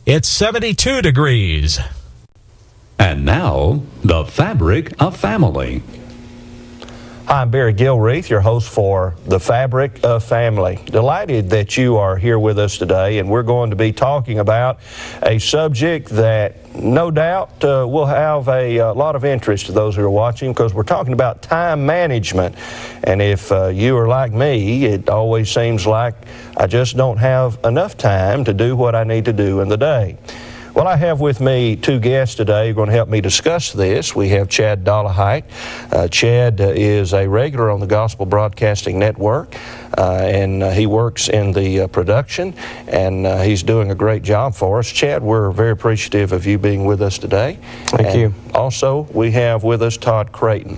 It's 72 degrees. And now, the fabric of family. Hi, I'm Barry Gilreath, your host for The Fabric of Family. Delighted that you are here with us today, and we're going to be talking about a subject that no doubt will have a lot of interest to those who are watching, because we're talking about time management. And if you are like me, it always seems like I just don't have enough time to do what I need to do in the day. Well, I have with me two guests today who are going to help me discuss this. We have Chad Dollahite. Chad is a regular on the Gospel Broadcasting Network, and he works in the production, and he's doing a great job for us. Chad, we're very appreciative of you being with us today. Thank you. Also, we have with us Todd Creighton.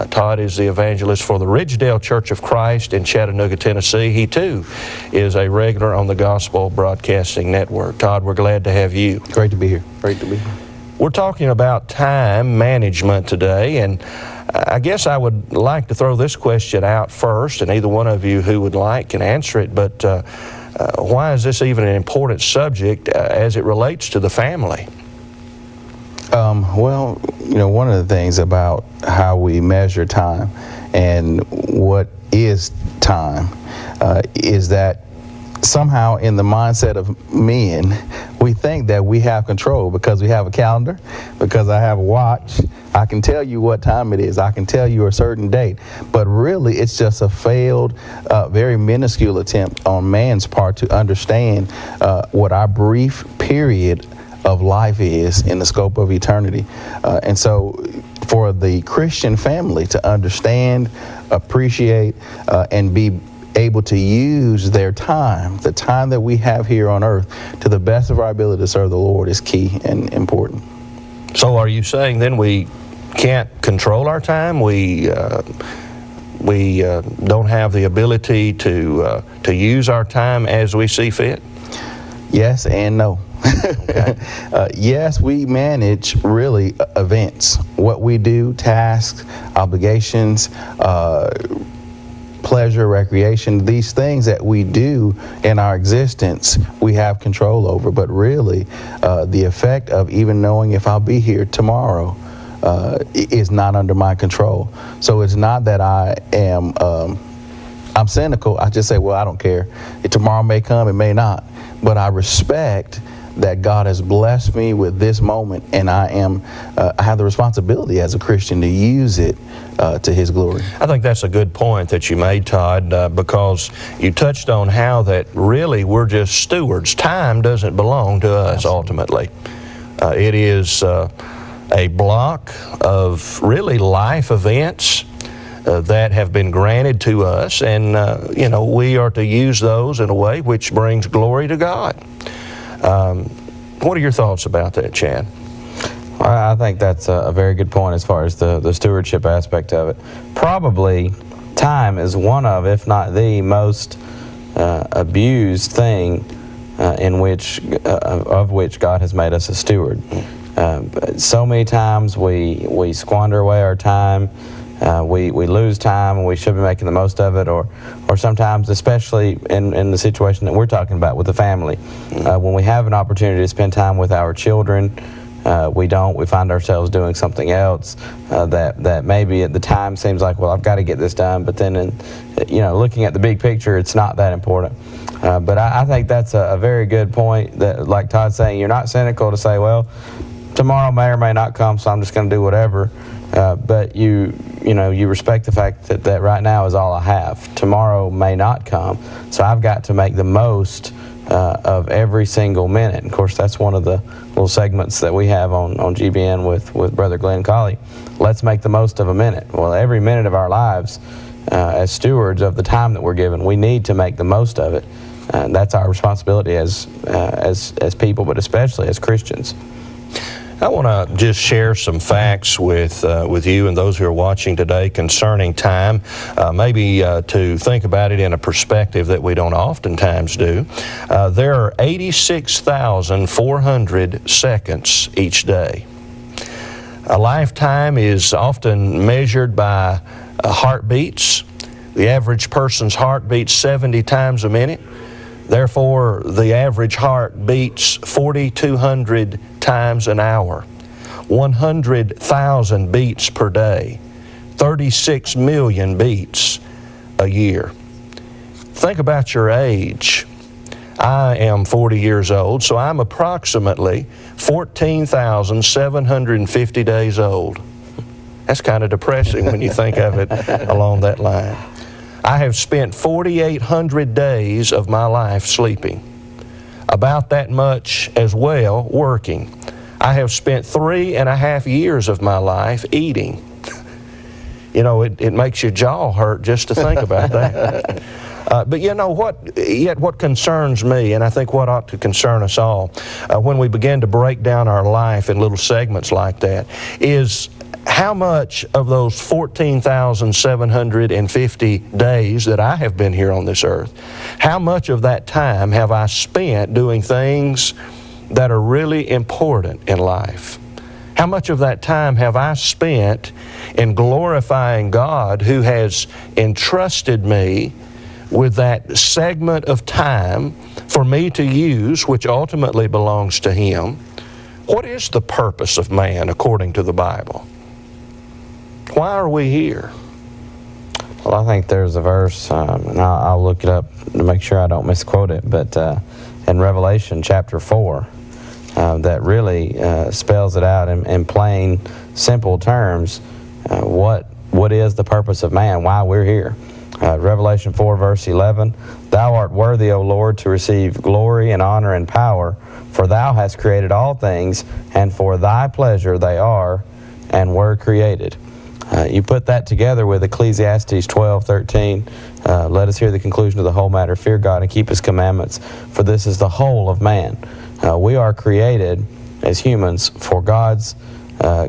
Todd is the evangelist for the Ridgedale Church of Christ in Chattanooga, Tennessee. He, too, is a regular on the Gospel Broadcasting Network. Todd, we're glad to have you. Great to be here. Great to be here. We're talking about time management today, and I guess I would like to throw this question out first, and either one of you who would like can answer it, but why is this even an important subject as it relates to the family? Well, you know, one of the things about how we measure time and what is time is that somehow in the mindset of men, we think that we have control because we have a calendar, because I have a watch. I can tell you what time it is. I can tell you a certain date. But really, it's just a failed, very minuscule attempt on man's part to understand what our brief period of life is in the scope of eternity. And so for the Christian family to understand, appreciate, and be able to use their time, the time that we have here on earth, to the best of our ability to serve the Lord is key and important. So are you saying then we can't control our time? We don't have the ability to use our time as we see fit? Yes and no. Okay. Yes, we manage really events, what we do, tasks, obligations, pleasure, recreation, these things that we do in our existence, we have control over. But really, the effect of even knowing if I'll be here tomorrow is not under my control. So it's not that I am, I'm cynical. I just say, well, I don't care. Tomorrow may come, it may not. But I respect that God has blessed me with this moment, and I have the responsibility as a Christian to use it to His glory. I think that's a good point that you made, Todd, because you touched on how that really we're just stewards. Time doesn't belong to us. Absolutely. Ultimately. It is a block of really life events that have been granted to us, and we are to use those in a way which brings glory to God. What are your thoughts about that, Chad? I think that's a very good point as far as the stewardship aspect of it. Probably time is one of, if not the most abused thing of which God has made us a steward. So many times we squander away our time. We lose time and we should be making the most of it, or sometimes, especially in the situation that we're talking about with the family, when we have an opportunity to spend time with our children, we don't. We find ourselves doing something else that maybe at the time seems like, well, I've got to get this done, but then looking at the big picture, it's not that important. But I think that's a very good point, that, like Todd's saying, you're not cynical to say, well, tomorrow may or may not come, so I'm just going to do whatever. But you respect the fact that right now is all I have. Tomorrow may not come, so I've got to make the most of every single minute. And of course, that's one of the little segments that we have on GBN with Brother Glenn Colley. Let's make the most of a minute. Well, every minute of our lives, as stewards of the time that we're given, we need to make the most of it. And that's our responsibility as people, but especially as Christians. I want to just share some facts with you and those who are watching today concerning time, maybe to think about it in a perspective that we don't oftentimes do. There are 86,400 seconds each day. A lifetime is often measured by heartbeats. The average person's heart beats 70 times a minute. Therefore, the average heart beats 4,200 times an hour, 100,000 beats per day, 36 million beats a year. Think about your age. I am 40 years old, so I'm approximately 14,750 days old. That's kind of depressing when you think of it along that line. I have spent 4,800 days of my life sleeping, about that much as well working. I have spent 3.5 years of my life eating. You know, it makes your jaw hurt just to think about that. But you know what, yet what concerns me, and I think what ought to concern us all, when we begin to break down our life in little segments like that, is how much of those 14,750 days that I have been here on this earth, how much of that time have I spent doing things that are really important in life? How much of that time have I spent in glorifying God who has entrusted me with that segment of time for me to use, which ultimately belongs to Him? What is the purpose of man according to the Bible? Why are we here? Well, I think there's a verse, and I'll look it up to make sure I don't misquote it, but in Revelation chapter 4, that really spells it out in plain, simple terms, what is the purpose of man, why we're here. Revelation 4, verse 11, Thou art worthy, O Lord, to receive glory and honor and power, for Thou hast created all things, and for Thy pleasure they are and were created. You put that together with Ecclesiastes 12:13. Let us hear the conclusion of the whole matter. Fear God and keep His commandments, for this is the whole of man. We are created as humans for God's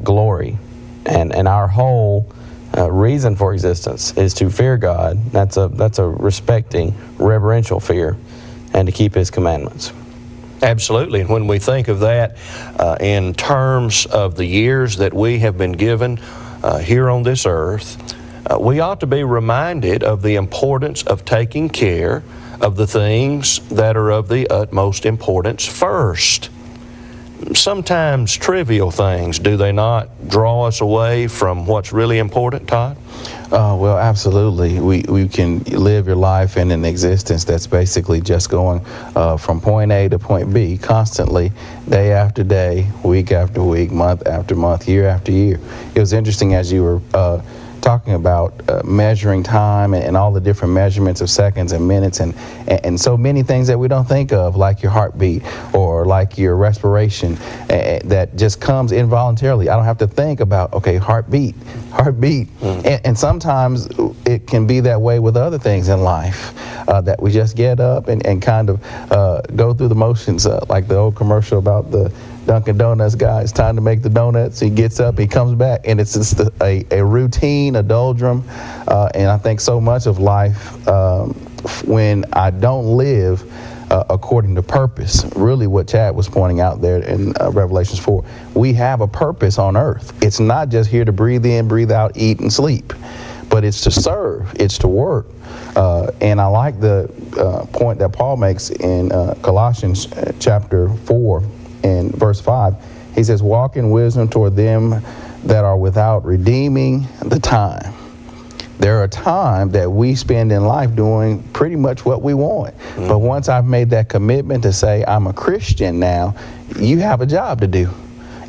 glory, and our whole reason for existence is to fear God. That's a respecting, reverential fear, and to keep His commandments. Absolutely. And when we think of that in terms of the years that we have been given here on this earth, we ought to be reminded of the importance of taking care of the things that are of the utmost importance first. Sometimes trivial things, do they not draw us away from what's really important, Todd? Well, absolutely. We can live your life in an existence that's basically just going from point A to point B constantly, day after day, week after week, month after month, year after year. It was interesting as you were talking about measuring time and all the different measurements of seconds and minutes and so many things that we don't think of, like your heartbeat or like your respiration, that just comes involuntarily. I don't have to think about, okay, heartbeat. And sometimes it can be that way with other things in life, that we just get up and kind of go through the motions, like the old commercial about the Dunkin' Donuts guy. It's time to make the donuts. He gets up, he comes back, and it's just a routine, a doldrum. And I think so much of life, when I don't live according to purpose, really what Chad was pointing out there in Revelations 4, we have a purpose on earth. It's not just here to breathe in, breathe out, eat, and sleep, but it's to serve, it's to work. And I like the point that Paul makes in Colossians chapter 4 and verse 5. He says, walk in wisdom toward them that are without, redeeming the time. There are times that we spend in life doing pretty much what we want. But once I've made that commitment to say, I'm a Christian now, you have a job to do.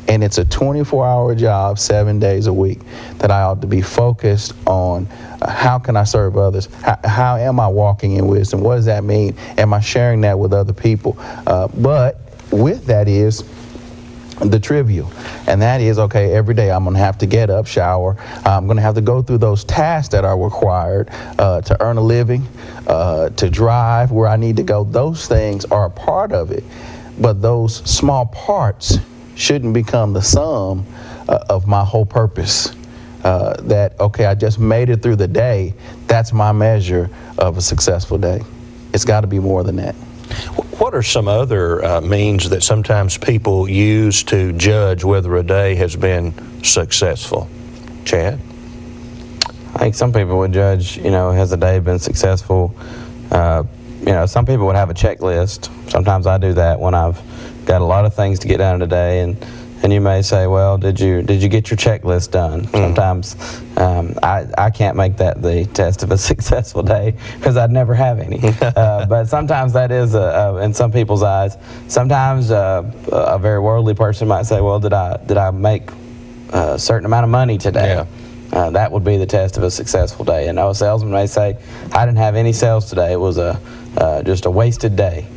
And it's a 24-hour job, 7 days a week, that I ought to be focused on how can I serve others? How am I walking in wisdom? What does that mean? Am I sharing that with other people? But with that is the trivial, and that is, okay, every day I'm going to have to get up, shower, I'm going to have to go through those tasks that are required to earn a living, to drive where I need to go. Those things are a part of it, but those small parts shouldn't become the sum of my whole purpose. That, okay, I just made it through the day, that's my measure of a successful day. It's got to be more than that. What are some other means that sometimes people use to judge whether a day has been successful? Chad? I think some people would judge, has a day been successful, some people would have a checklist. Sometimes I do that when I've got a lot of things to get done today, and you may say, well, did you get your checklist done? Sometimes I can't make that the test of a successful day because I'd never have any. But sometimes that is, in some people's eyes. Sometimes a very worldly person might say, well, did I make a certain amount of money today? Yeah. That would be the test of a successful day. And a salesman may say, I didn't have any sales today. It was just a wasted day.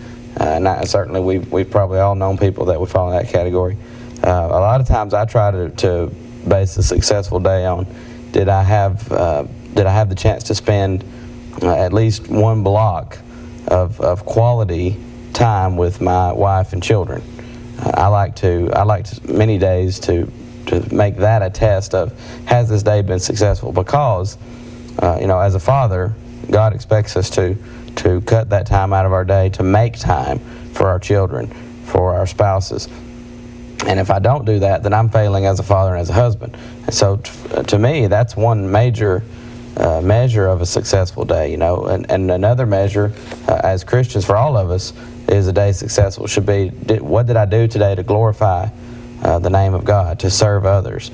And certainly we've probably all known people that would fall in that category. A lot of times I try to base a successful day on did I have the chance to spend at least one block of quality time with my wife and children. I like many days to make that a test of has this day been successful, because as a father, God expects us to cut that time out of our day to make time for our children, for our spouses. And if I don't do that, then I'm failing as a father and as a husband. And so to me, that's one major measure of a successful day, and another measure as Christians for all of us is a day successful should be, what did I do today to glorify the name of God, to serve others,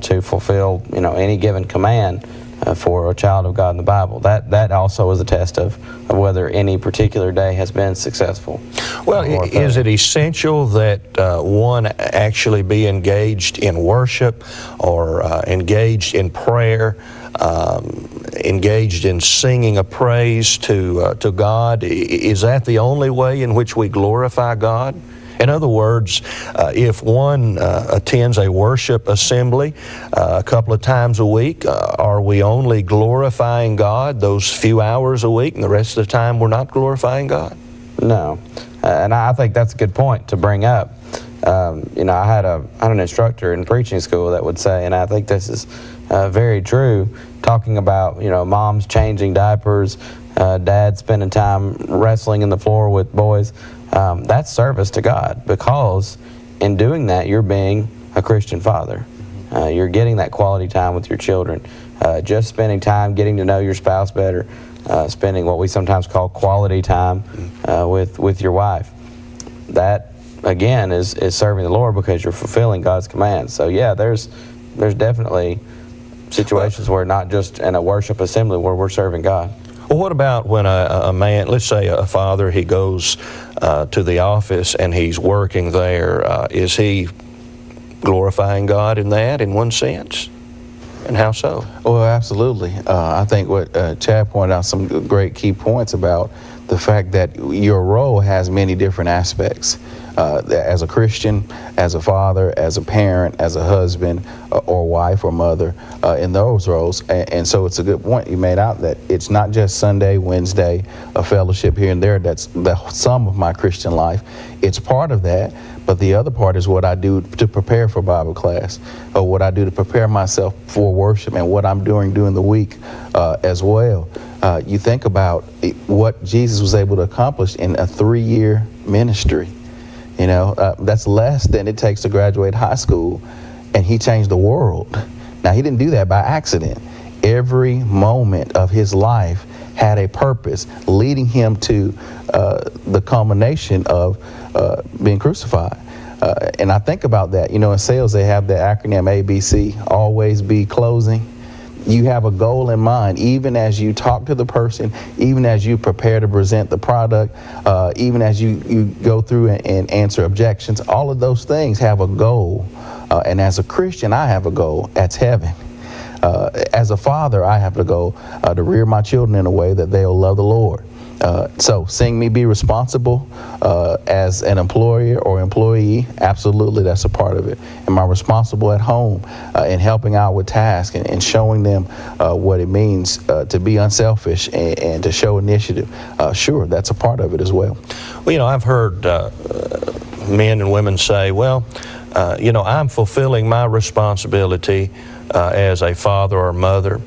to fulfill any given command for a child of God in the Bible. That also is a test of whether any particular day has been successful. Well, is it essential that one actually be engaged in worship or engaged in prayer, engaged in singing a praise to God? Is that the only way in which we glorify God? In other words, if one attends a worship assembly a couple of times a week, are we only glorifying God those few hours a week, and the rest of the time we're not glorifying God? No, and I think that's a good point to bring up. I had an instructor in preaching school that would say, and I think this is very true, talking about moms changing diapers, dads spending time wrestling in the floor with boys. That's service to God, because in doing that you're being a Christian father. You're getting that quality time with your children, just spending time getting to know your spouse better, spending what we sometimes call quality time with your wife. That again is serving the Lord, because you're fulfilling God's commands. So yeah, there's definitely situations where not just in a worship assembly where we're serving God. Well, what about when a man, let's say a father, he goes to the office and he's working there? Is he glorifying God in that, in one sense? And how so? Well, absolutely. I think what Chad pointed out some great key points about the fact that your role has many different aspects. As a Christian, as a father, as a parent, as a husband or wife or mother, in those roles. And so it's a good point you made out that it's not just Sunday, Wednesday, a fellowship here and there. That's the sum of my Christian life. It's part of that, but the other part is what I do to prepare for Bible class, or what I do to prepare myself for worship, and what I'm doing during the week as well. You think about what Jesus was able to accomplish in a 3-year ministry. That's less than it takes to graduate high school, and he changed the world. Now, he didn't do that by accident. Every moment of his life had a purpose, leading him to the culmination of being crucified. And I think about that. In sales, they have the acronym ABC, always be closing. You have a goal in mind, even as you talk to the person, even as you prepare to present the product, even as you go through and answer objections. All of those things have a goal. And as a Christian, I have a goal. That's heaven. As a father, I have to go to rear my children in a way that they'll love the Lord. So seeing me be responsible as an employer or employee, absolutely, that's a part of it. Am I responsible at home in helping out with tasks and showing them what it means to be unselfish and to show initiative? Sure, that's a part of it as well. Well, I've heard men and women say, well, I'm fulfilling my responsibility as a father or mother.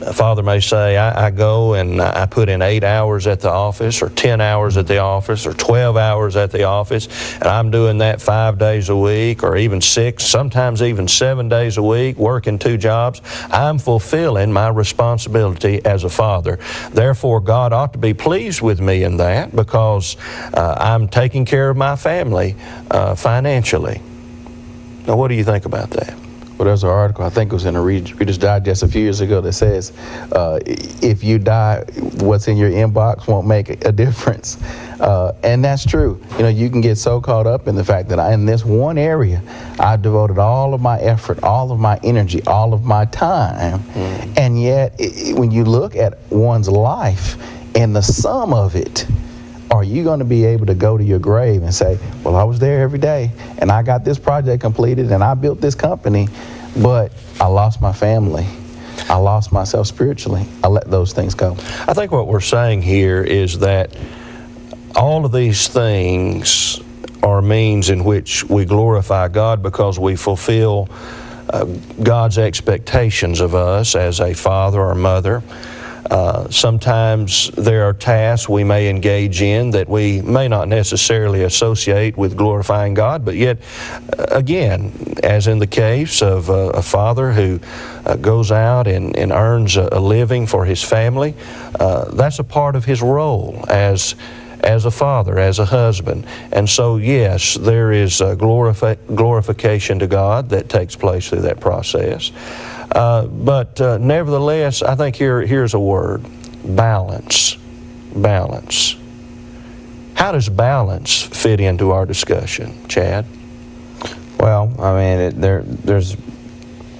A father may say, I go and I put in 8 hours at the office, or 10 hours at the office, or 12 hours at the office, and I'm doing that 5 days a week, or even 6, sometimes even 7 days a week, working 2 jobs. I'm fulfilling my responsibility as a father. Therefore, God ought to be pleased with me in that, because I'm taking care of my family financially. Now, what do you think about that? Well, there's an article, I think it was in a Reader's Digest a few years ago, that says if you die, what's in your inbox won't make a difference. And that's true. You know, you can get so caught up in the fact that in this one area, I devoted all of my effort, all of my energy, all of my time. And yet, when you look at one's life and the sum of it, are you going to be able to go to your grave and say, well, I was there every day, and I got this project completed, and I built this company, but I lost my family. I lost myself spiritually. I let those things go. I think what we're saying here is that all of these things are means in which we glorify God, because we fulfill God's expectations of us as a father or mother. Sometimes there are tasks we may engage in that we may not necessarily associate with glorifying God, but yet, again, as in the case of a father who goes out and earns a living for his family, that's a part of his role as a father, as a husband. And so, yes, there is a glorification to God that takes place through that process. But nevertheless, I think here's a word: balance. Balance. How does balance fit into our discussion, Chad? Well, I mean, there's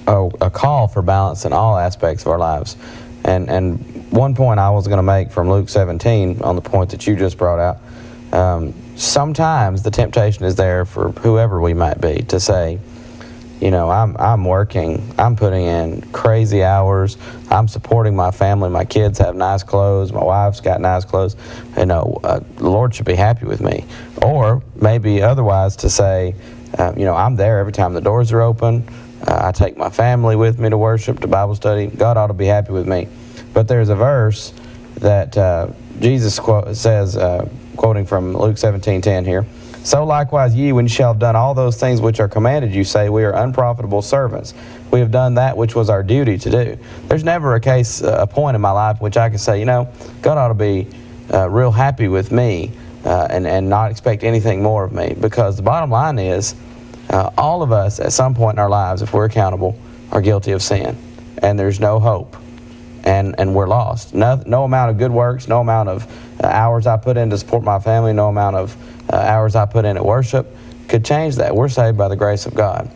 a call for balance in all aspects of our lives. And one point I was going to make from Luke 17 on the point that you just brought out, sometimes the temptation is there for whoever we might be to say, you know, I'm working, I'm putting in crazy hours, I'm supporting my family, my kids have nice clothes, my wife's got nice clothes, you know, the Lord should be happy with me. Or maybe otherwise to say, you know, I'm there every time the doors are open, I take my family with me to worship, to Bible study, God ought to be happy with me. But there's a verse that Jesus says, quoting from Luke 17:10 here, so likewise ye, when ye shall have done all those things which are commanded you, say, we are unprofitable servants. We have done that which was our duty to do. There's never a point in my life which I can say, you know, God ought to be real happy with me and not expect anything more of me. Because the bottom line is, all of us at some point in our lives, if we're accountable, are guilty of sin. And there's no hope. And we're lost. No amount of good works, no amount of hours I put in to support my family, no amount of hours I put in at worship could change that. We're saved by the grace of God.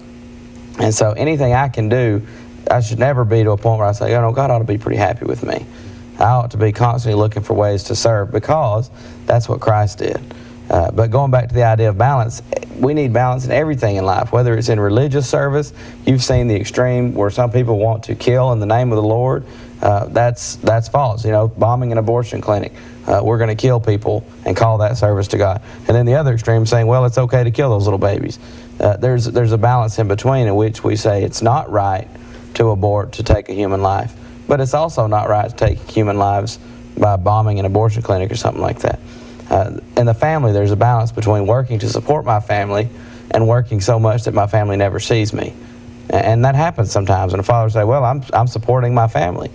And so anything I can do, I should never be to a point where I say, you know, God ought to be pretty happy with me. I ought to be constantly looking for ways to serve, because that's what Christ did. But going back to the idea of balance, we need balance in everything in life, whether it's in religious service. You've seen the extreme where some people want to kill in the name of the Lord. That's false. You know, bombing an abortion clinic. We're going to kill people and call that service to God. And then the other extreme saying, well, it's okay to kill those little babies. There's a balance in between in which we say it's not right to abort, to take a human life. But it's also not right to take human lives by bombing an abortion clinic or something like that. In the family, there's a balance between working to support my family and working so much that my family never sees me. And that happens sometimes. And a father say, well, I'm supporting my family.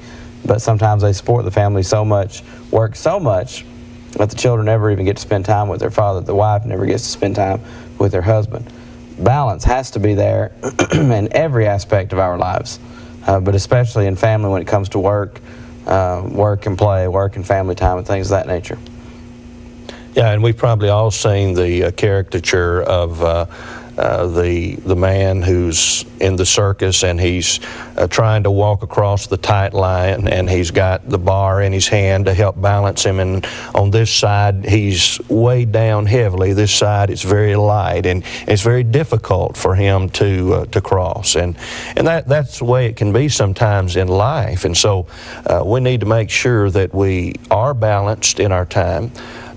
But sometimes they support the family so much, work so much, that the children never even get to spend time with their father. The wife never gets to spend time with her husband. Balance has to be there in every aspect of our lives, but especially in family when it comes to work and play, work and family time and things of that nature. Yeah, and we've probably all seen the caricature of the man who's in the circus, and he's trying to walk across the tight line, and he's got the bar in his hand to help balance him, and on this side he's weighed down heavily. This side is very light, and it's very difficult for him to cross, and that's the way it can be sometimes in life. And so we need to make sure that we are balanced in our time,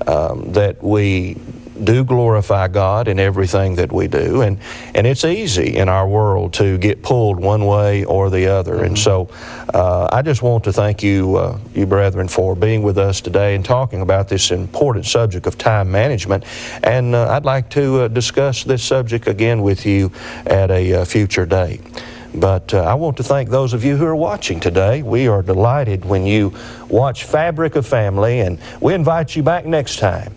that we do glorify God in everything that we do, and it's easy in our world to get pulled one way or the other. And so I just want to thank you, you brethren, for being with us today and talking about this important subject of time management. And I'd like to discuss this subject again with you at a future date. But I want to thank those of you who are watching today. We are delighted when you watch Fabric of Family, and we invite you back next time.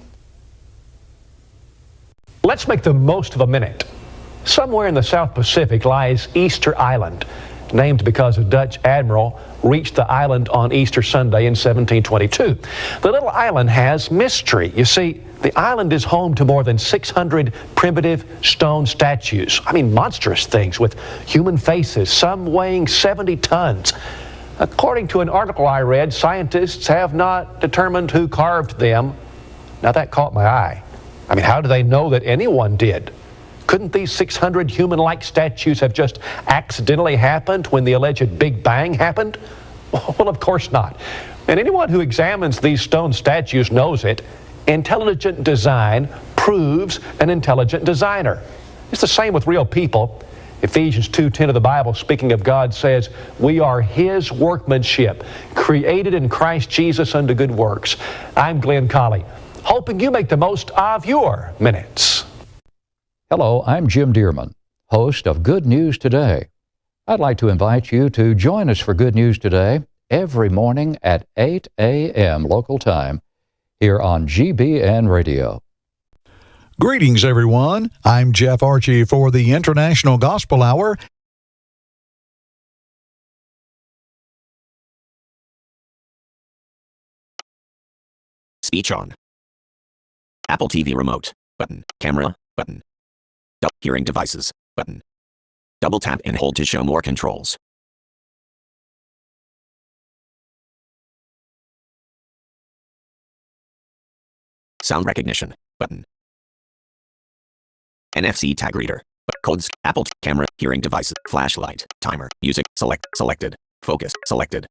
Let's make the most of a minute. Somewhere in the South Pacific lies Easter Island, named because a Dutch admiral reached the island on Easter Sunday in 1722. The little island has mystery. You see, the island is home to more than 600 primitive stone statues. I mean, monstrous things with human faces, some weighing 70 tons. According to an article I read, scientists have not determined who carved them. Now that caught my eye. I mean, how do they know that anyone did? Couldn't these 600 human-like statues have just accidentally happened when the alleged Big Bang happened? Well, of course not. And anyone who examines these stone statues knows it. Intelligent design proves an intelligent designer. It's the same with real people. Ephesians 2:10 of the Bible, speaking of God, says, "We are His workmanship, created in Christ Jesus unto good works." I'm Glenn Colley, hoping you make the most of your minutes. Hello, I'm Jim Dearman, host of Good News Today. I'd like to invite you to join us for Good News Today every morning at 8 a.m. local time here on GBN Radio. Greetings, everyone. I'm Jeff Archie for the International Gospel Hour. Speech on. Apple TV remote, button. Camera, button. Hearing devices, button. Double tap and hold to show more controls. Sound recognition, button. NFC tag reader, codes, Apple camera, hearing devices, flashlight, timer, music, selected, focus, selected,